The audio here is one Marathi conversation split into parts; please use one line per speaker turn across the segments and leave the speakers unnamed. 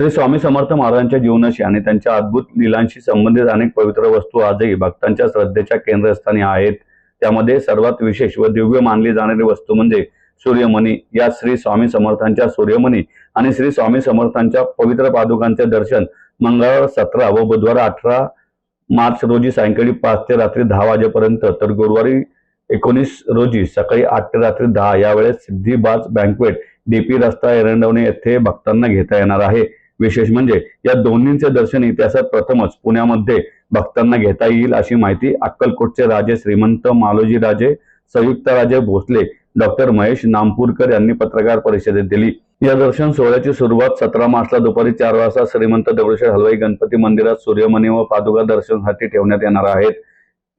श्री स्वामी समर्थ महाराजांच्या जीवनाशी आणि त्यांच्या अद्भुत लीलांशी संबंधित अनेक पवित्र वस्तू आजही भक्तांच्या श्रद्धेच्या केंद्रस्थानी आहेत। त्यामध्ये सर्वात विशेष व दिव्य मानली जाणारी वस्तू म्हणजे सूर्यमणी। या श्री स्वामी समर्थांच्या सूर्यमणी आणि श्री स्वामी समर्थांच्या पवित्र पादुकांचे दर्शन मंगळवार 17 व बुधवार 18 मार्च रोजी सायंकाळी 5 ते रात्री 10 वाजेपर्यंत, तर गुरुवारी 19 रोजी सकाळी 8 ते रात्री 10 या वेळेस सिद्धिबाज बँक्वेट डीपी रस्ता एरंडवणे येथे भक्तांना घेता येणार आहे। विशेष म्हणजे या दोन्हींचे दर्शन इतिहासात प्रथमच पुण्यामध्ये भक्तांना घेता येईल अशी माहिती अक्कलकोटचे राजे श्रीमंत मालोजी राजे संयुक्त राजे भोसले डॉक्टर महेश नामपूरकर यांनी पत्रकार परिषदेत दिली। या दर्शन सोहळ्याची सुरुवात 17 मार्चला दुपारी 4 वाजता श्रीमंत दगडूशेठ हलवाई गणपती मंदिरात सूर्यमणी व पादुका दर्शनासाठी ठेवण्यात येणार आहेत।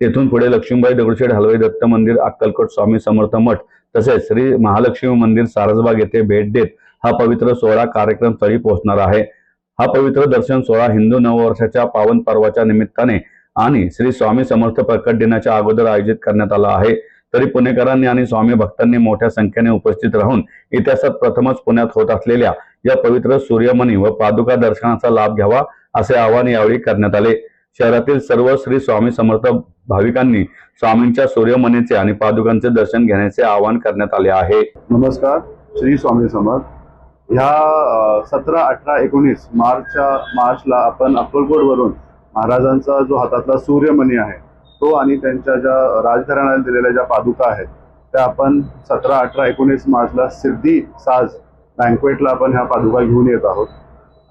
तेथून पुढे लक्ष्मीबाई दगडूशेठ हलवाई दत्त मंदिर, अक्कलकोट स्वामी समर्थ मठ तसेच श्री महालक्ष्मी मंदिर सारसबाग येथे भेट देत हा पवित्र सोहळा कार्यक्रम स्थळी पोहोचणार आहे। हा पवित्र दर्शन सोहळा हिंदू नववर्षाच्या पावन पर्वाच्या निमित्ताने आणि श्री स्वामी समर्थ प्रकट दिनाच्या अगोदर आयोजित करण्यात आला आहे। तरी पुणेकरांनी आणि स्वामी भक्तांनी मोठ्या संख्येने उपस्थित राहून इतिहासात प्रथमच पुण्यात होत असलेल्या या पवित्र सूर्यमणी व पादुका दर्शनाचा लाभ घ्यावा असे आवाहन यावेळी करण्यात आले। शहरातील सर्व श्री स्वामी समर्थ भाविकांनी स्वामींच्या सूर्यमणीचे आणि पादुकांचे दर्शन घेण्याचे आवाहन करण्यात आले आहे।
नमस्कार, श्री स्वामी समर्थ। ह्या 17, 18, 19 मार्चला आपण अक्कलकोट वरून महाराजांचा जो हातातला सूर्यमणी आहे तो आणि त्यांच्या ज्या राजघराण्याला दिलेल्या ज्या पादुका आहेत त्या आपण 17, 18, 19 मार्चला सिद्धी साज बँक्वेटला आपण ह्या पादुका घेऊन येत आहोत।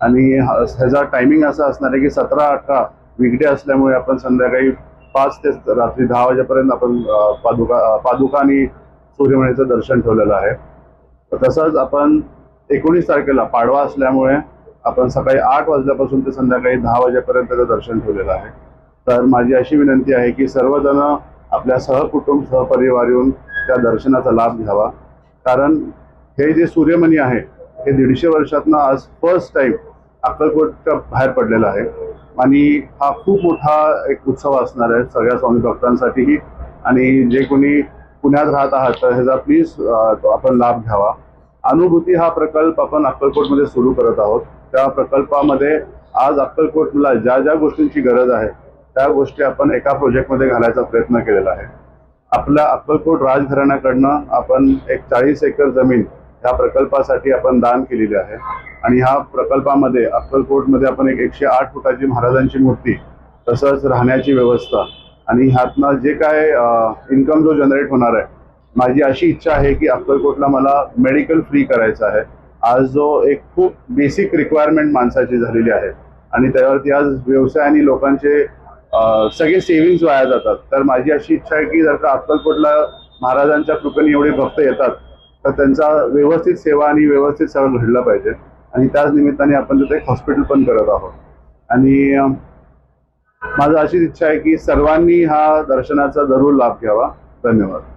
आणि ह्याचा टायमिंग असा असणार आहे की 17, 18 वीकडे असल्यामुळे आपण संध्याकाळी 5 ते रात्री 10 वाजेपर्यंत आपण पादुका आणि सूर्यमणीचं दर्शन ठेवलेलं आहे। तसंच आपण 19 तारखेला पाडवा असल्यामुळे आपण सकाळी 8 वाजल्यापासून ते संध्याकाळी 10 वाजेपर्यंत त्याचं दर्शन ठेवलेलं आहे। तर माझी अशी विनंती आहे की सर्वजण आपल्या सहकुटुंब सहपरिवार येऊन त्या दर्शनाचा लाभ घ्यावा, कारण हे जे सूर्यमणी आहे हे 150 वर्षातनं आज फर्स्ट टाइम अक्कलकोटच्या बाहेर पडलेला आहे आणि हा खूप मोठा एक उत्सव असणार आहे सगळ्या स्वामी भक्तांसाठीही। आणि जे कोणी पुण्यात राहत आहात तर ह्याचा प्लीज आपण लाभ घ्यावा। अनुभूती हा प्रकल्प आपण अक्कलकोटमध्ये सुरू करत आहोत। त्या प्रकल्पामध्ये आज अक्कलकोटला ज्या ज्या गोष्टींची गरज आहे त्या गोष्टी आपण एका प्रोजेक्टमध्ये घालायचा प्रयत्न केलेला आहे। आपल्या अक्कलकोट राजघराण्याकडनं आपण एक 40 एकर जमीन ह्या प्रकल्पासाठी आपण दान केलेली आहे आणि ह्या प्रकल्पामध्ये अक्कलकोटमध्ये आपण एक 108 फुटाची महाराजांची मूर्ती, तसंच राहण्याची व्यवस्था आणि ह्यातनं जे काय इन्कम जो जनरेट होणार आहे, माझी अशी इच्छा आहे की अक्कलकोटला मला मेडिकल फ्री करायचं आहे। आज जो एक खूप बेसिक रिक्वायरमेंट माणसाची झालेली आहे आणि त्यावरती आज व्यवसाय आणि लोकांचे सगळे सेव्हिंग्ज वाया जातात। तर माझी अशी इच्छा आहे की जर का अक्कलकोटला महाराजांच्या कृपेने एवढे भक्त येतात तर त्यांचा व्यवस्थित सेवा आणि व्यवस्थित सगळं घडलं पाहिजे आणि त्याच निमित्ताने आपण तिथे एक हॉस्पिटल पण करत आहोत। आणि माझी अशीच इच्छा आहे की सर्वांनी हा दर्शनाचा जरूर लाभ घ्यावा। धन्यवाद।